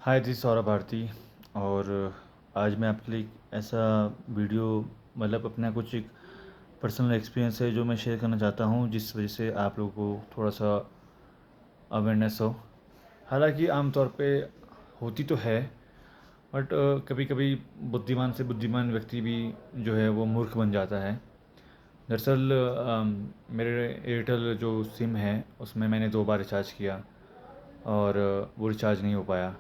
हाय जी, सौरभ भारती। और आज मैं आपके लिए एक ऐसा वीडियो अपना कुछ एक पर्सनल एक्सपीरियंस है जो मैं शेयर करना चाहता हूँ, जिस वजह से आप लोगों को थोड़ा सा अवेयरनेस हो। हालांकि आमतौर पे होती तो है, बट कभी कभी बुद्धिमान से बुद्धिमान व्यक्ति भी जो है वो मूर्ख बन जाता है। दरअसल मेरे एयरटेल जो सिम है उसमें मैंने 2 बार रिचार्ज किया और वो रिचार्ज नहीं हो पाया।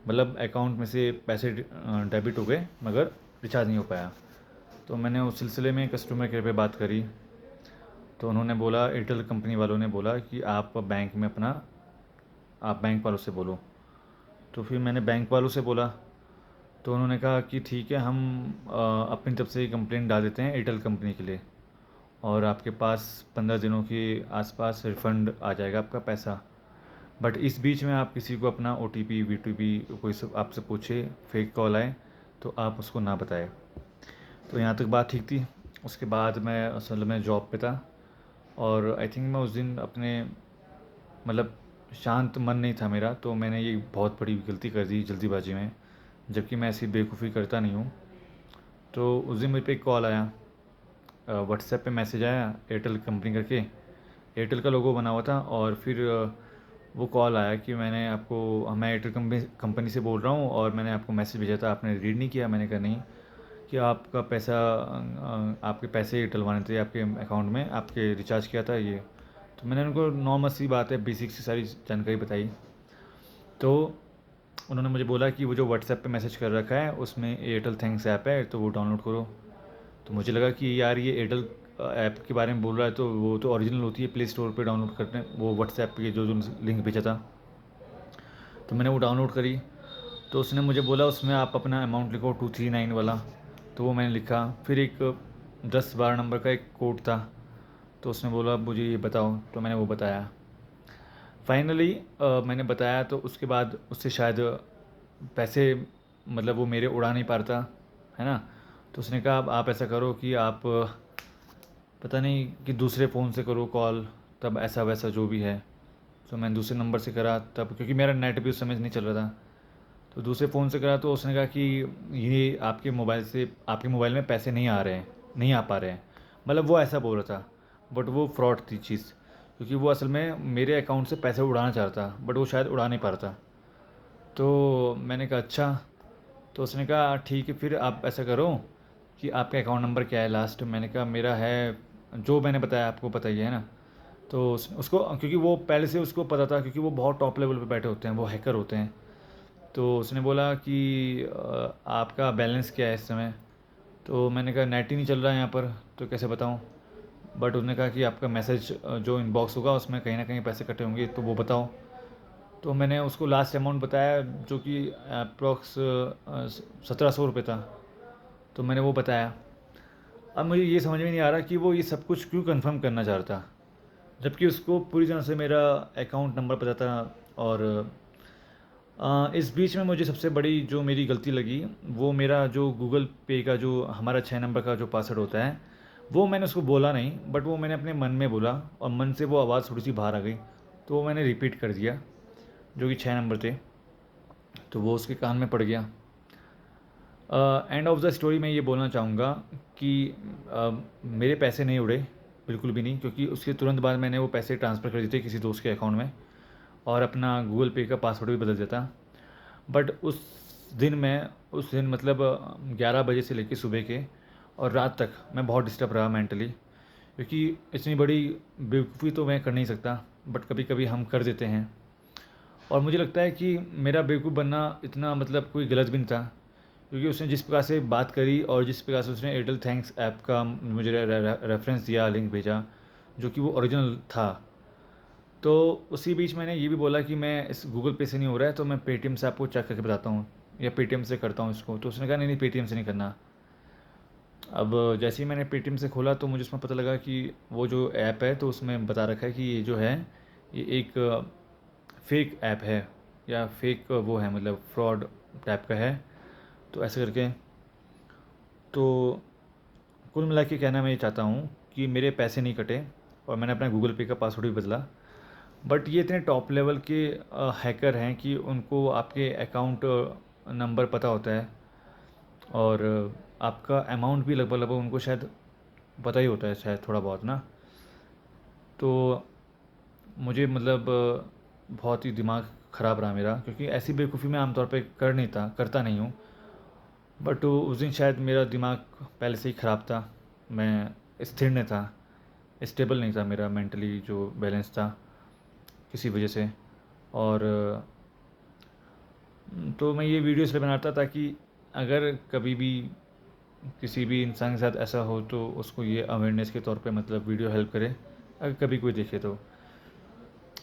अकाउंट में से पैसे डेबिट हो गए मगर रिचार्ज नहीं हो पाया। तो मैंने उस सिलसिले में कस्टमर केयर पे बात करी, तो उन्होंने बोला, एयरटेल कंपनी वालों ने बोला कि आप बैंक वालों से बोलो। तो फिर मैंने बैंक वालों से बोला, तो उन्होंने कहा कि ठीक है, हम अपनी तरफ से कंप्लेंट डाल देते हैं एयरटेल कंपनी के लिए, और आपके पास 15 दिनों के आसपास रिफ़ंड आ जाएगा आपका पैसा। बट इस बीच में आप किसी को अपना OTP VTP कोई सब आपसे पूछे, फेक कॉल आए, तो आप उसको ना बताएं। तो यहाँ तक बात ठीक थी। उसके बाद मैं असल में जॉब पे था, और आई थिंक मैं उस दिन अपने मतलब शांत मन नहीं था मेरा, तो मैंने ये बहुत बड़ी गलती कर दी जल्दीबाजी में, जबकि मैं ऐसी बेवकूफ़ी करता नहीं हूँ। तो उस दिन मेरे पे एक कॉल आया, व्हाट्सएप पे मैसेज आया एयरटेल कंपनी करके, एयरटेल का लोगो बना हुआ था, और फिर वो कॉल आया कि मैं एयरटेल कंपनी से बोल रहा हूँ और मैंने आपको मैसेज भेजा था, आपने रीड नहीं किया। मैंने कहा नहीं, कि आपके पैसे डलवाने थे आपके अकाउंट में, आपके रिचार्ज किया था ये। तो मैंने उनको नॉर्मल सी बात है, बेसिक सी सारी जानकारी बताई। तो उन्होंने मुझे बोला कि वो जो व्हाट्सएप पे मैसेज कर रखा है उसमें एयरटेल थैंक्स ऐप है, तो वो डाउनलोड करो। तो मुझे लगा कि यार ये एयरटेल ऐप के बारे में बोल रहा है, तो वो तो ओरिजिनल होती है, प्ले स्टोर पे डाउनलोड करने, वो व्हाट्सएप पे जो जो लिंक भेजा था। तो मैंने वो डाउनलोड करी। तो उसने मुझे बोला उसमें आप अपना अमाउंट लिखो 239 वाला। तो वो मैंने लिखा। फिर एक 10-12 नंबर का एक कोड था, तो उसने बोला मुझे ये बताओ, तो मैंने वो बताया। फाइनली मैंने बताया, तो उसके बाद उससे शायद पैसे वो मेरे उड़ा नहीं पाता है ना। तो उसने कहा अब आप ऐसा करो कि आप पता नहीं कि दूसरे फ़ोन से करो कॉल, तब ऐसा वैसा जो भी है। तो मैंने दूसरे नंबर से करा तब, क्योंकि मेरा नेट भी उस समय नहीं चल रहा था। तो दूसरे फ़ोन से करा, तो उसने कहा कि ये आपके मोबाइल में पैसे नहीं आ रहे हैं, नहीं आ पा रहे हैं। वो ऐसा बोल रहा था, बट वो फ्रॉड थी चीज़, क्योंकि वो असल में मेरे अकाउंट से पैसे उड़ाना चाह रहा था, बट वो शायद उड़ा नहीं पा रहा था। तो मैंने कहा अच्छा। तो उसने कहा ठीक है, फिर आप ऐसा करो कि आपका अकाउंट नंबर क्या है लास्ट। मैंने कहा मेरा है, जो मैंने बताया आपको पता ही है ना। तो उसको, क्योंकि वो पहले से उसको पता था, क्योंकि वो बहुत टॉप लेवल पे बैठे होते हैं, वो हैकर होते हैं। तो उसने बोला कि आपका बैलेंस क्या है इस समय। तो मैंने कहा नेट ही नहीं चल रहा है यहाँ पर, तो कैसे बताऊँ। बट उसने कहा कि आपका मैसेज जो इनबॉक्स होगा उसमें कहीं ना कहीं पैसे कटे होंगे, तो वो बताओ। तो मैंने उसको लास्ट अमाउंट बताया, जो कि अप्रॉक्स 1700 रुपये था। तो मैंने वो बताया। अब मुझे ये समझ में नहीं आ रहा कि वो ये सब कुछ क्यों कंफर्म करना चाह रहा था, जबकि उसको पूरी तरह से मेरा अकाउंट नंबर पता था। और इस बीच में मुझे सबसे बड़ी जो मेरी गलती लगी, वो मेरा जो गूगल पे का जो हमारा 6 नंबर का जो पासवर्ड होता है, वो मैंने उसको बोला नहीं, बट वो मैंने अपने मन में बोला, और मन से वो आवाज़ थोड़ी सी बाहर आ गई, तो वो मैंने रिपीट कर दिया, जो कि 6 नंबर थे। तो वो उसके कान में पड़ गया। एंड ऑफ द स्टोरी मैं ये बोलना चाहूँगा कि मेरे पैसे नहीं उड़े, बिल्कुल भी नहीं, क्योंकि उसके तुरंत बाद मैंने वो पैसे ट्रांसफ़र कर दिए थे किसी दोस्त के अकाउंट में, और अपना गूगल पे का पासवर्ड भी बदल देता। बट उस दिन 11 बजे से लेकर सुबह के और रात तक मैं बहुत डिस्टर्ब रहा मेंटली, क्योंकि इतनी बड़ी बेवकूफ़ी तो मैं कर नहीं सकता, बट कभी कभी हम कर देते हैं। और मुझे लगता है कि मेरा बेवकूफ़ बनना इतना कोई गलत भी नहीं था, क्योंकि उसने जिस प्रकार से बात करी और जिस प्रकार से उसने एयरटेल थैंक्स ऐप का मुझे रेफरेंस दिया, लिंक भेजा, जो कि वो ओरिजिनल था। तो उसी बीच मैंने ये भी बोला कि मैं इस गूगल पे से नहीं हो रहा है, तो मैं पेटीएम से आपको चेक करके बताता हूँ, या पेटीएम से करता हूँ इसको। तो उसने कहा नहीं नहीं, पेटीएम से नहीं करना। अब जैसे ही मैंने पेटीएम से खोला, तो मुझे उसमें पता लगा कि वो जो ऐप है, तो उसमें बता रखा है कि ये जो है, ये एक फेक ऐप है, या फेक वो है, फ्रॉड टाइप का है। तो ऐसे करके, तो कुल मिला के कहना मैं ये चाहता हूँ कि मेरे पैसे नहीं कटे, और मैंने अपना गूगल पे का पासवर्ड भी बदला। बट ये इतने टॉप लेवल के हैकर हैं कि उनको आपके अकाउंट नंबर पता होता है, और आपका अमाउंट भी लगभग लगभग उनको शायद पता ही होता है शायद थोड़ा बहुत ना। तो मुझे मतलब बहुत ही दिमाग ख़राब रहा मेरा, क्योंकि ऐसी बेवकूफ़ी मैं आमतौर पे करता नहीं हूँ। बट उस दिन शायद मेरा दिमाग पहले से ही ख़राब था, मैं स्थिर नहीं था, स्टेबल नहीं था, मेरा मेंटली जो बैलेंस था किसी वजह से। और तो मैं ये वीडियो इसलिए बनाता ताकि अगर कभी भी किसी भी इंसान के साथ ऐसा हो तो उसको ये अवेयरनेस के तौर पे मतलब वीडियो हेल्प करे, अगर कभी कोई देखे तो।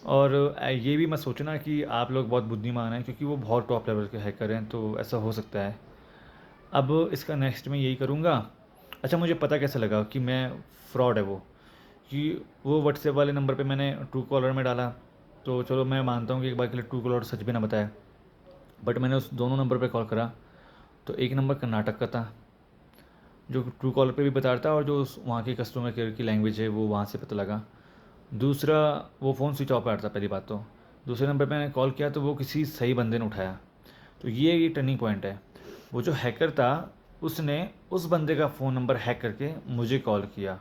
और ये भी मत सोचना कि आप लोग बहुत बुद्धिमान हैं, क्योंकि वो बहुत टॉप लेवल के हैकर हैं, तो ऐसा हो सकता है। अब इसका नेक्स्ट मैं यही करूँगा। अच्छा, मुझे पता कैसे लगा कि मैं फ्रॉड है वो, कि वो व्हाट्सएप वाले नंबर पे मैंने ट्रू कॉलर में डाला, तो चलो मैं मानता हूँ कि एक बार के लिए ट्रू कॉलर सच भी ना बताया, बट मैंने उस दोनों नंबर पे कॉल करा तो एक नंबर कर्नाटक का था, जो ट्रू कॉलर पे भी बता रहा था, और जो वहाँ के कस्टमर केयर की लैंग्वेज है वो वहाँ से पता लगा। दूसरा, वो फ़ोन स्विच ऑफ आ रहा था पहली बात तो। दूसरे नंबर पे मैंने कॉल किया तो वो किसी सही बंदे ने उठाया। तो ये टर्निंग पॉइंट है। वो जो हैकर था उसने उस बंदे का फ़ोन नंबर हैक करके मुझे कॉल किया।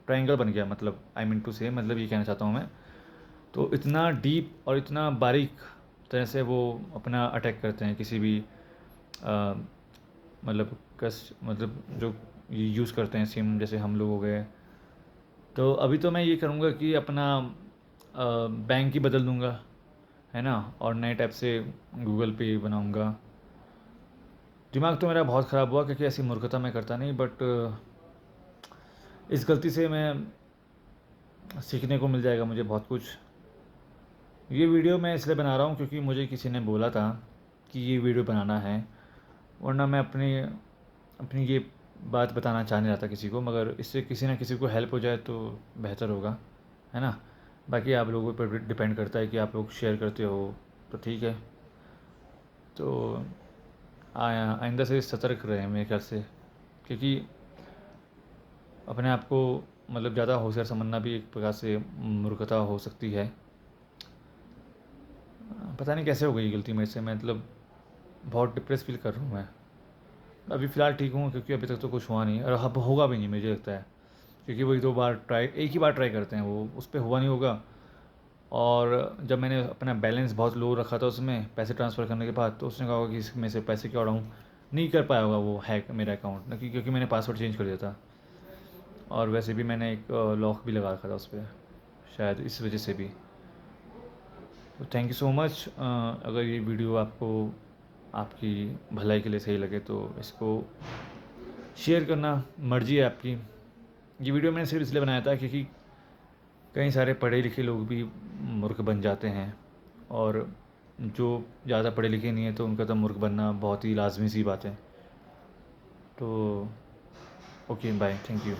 ट्रायंगल बन गया, मतलब आई मीन टू से, मतलब ये कहना चाहता हूँ मैं। तो इतना डीप और इतना बारीक तरह से वो अपना अटैक करते हैं किसी भी अ, मतलब मतलब जो यूज़ करते हैं सिम, जैसे हम लोग हो गए। तो अभी तो मैं ये करूँगा कि अपना बैंक ही बदल दूँगा, है ना, और नए टाइप से गूगल पे बनाऊँगा। दिमाग तो मेरा बहुत ख़राब हुआ, क्योंकि ऐसी मूर्खता मैं करता नहीं, बट इस गलती से मैं सीखने को मिल जाएगा मुझे बहुत कुछ। ये वीडियो मैं इसलिए बना रहा हूँ क्योंकि मुझे किसी ने बोला था कि ये वीडियो बनाना है, वरना मैं अपनी अपनी ये बात बताना चाह नहीं रहा था किसी को, मगर इससे किसी ना किसी को हेल्प हो जाए तो बेहतर होगा, है ना। बाकी आप लोगों पर डिपेंड करता है कि आप लोग शेयर करते हो तो ठीक है। तो आइंदा से सतर्क रहें मेरे ख्याल से, क्योंकि अपने आप को मतलब ज़्यादा होशियार समझना भी एक प्रकार से मूर्खता हो सकती है। पता नहीं कैसे हो गई गलती मेरे से, मैं मतलब बहुत डिप्रेस फील कर रहा हूँ मैं। अभी फ़िलहाल ठीक हूँ, क्योंकि अभी तक तो कुछ हुआ नहीं, और अब होगा भी नहीं मुझे लगता है, क्योंकि वही दो बार ट्राई, एक ही बार ट्राई करते हैं वो, उस पे हुआ नहीं होगा। और जब मैंने अपना बैलेंस बहुत लो रखा था उसमें पैसे ट्रांसफ़र करने के बाद, तो उसने कहा होगा कि इसमें से पैसे क्यों उड़ाऊँ। नहीं कर पाया होगा वो हैक मेरा अकाउंट ना, क्योंकि मैंने पासवर्ड चेंज कर दिया था, और वैसे भी मैंने एक लॉक भी लगा रखा था उस पर, शायद इस वजह से भी। तो थैंक यू सो मच। अगर ये वीडियो आपको आपकी भलाई के लिए सही लगे तो इसको शेयर करना मर्ज़ी है आपकी। ये वीडियो मैंने सिर्फ इसलिए बनाया था क्योंकि कई सारे पढ़े लिखे लोग भी मूर्ख बन जाते हैं, और जो ज़्यादा पढ़े लिखे नहीं है तो उनका तो मूर्ख बनना बहुत ही लाजमी सी बात है। तो ओके, बाय, थैंक यू।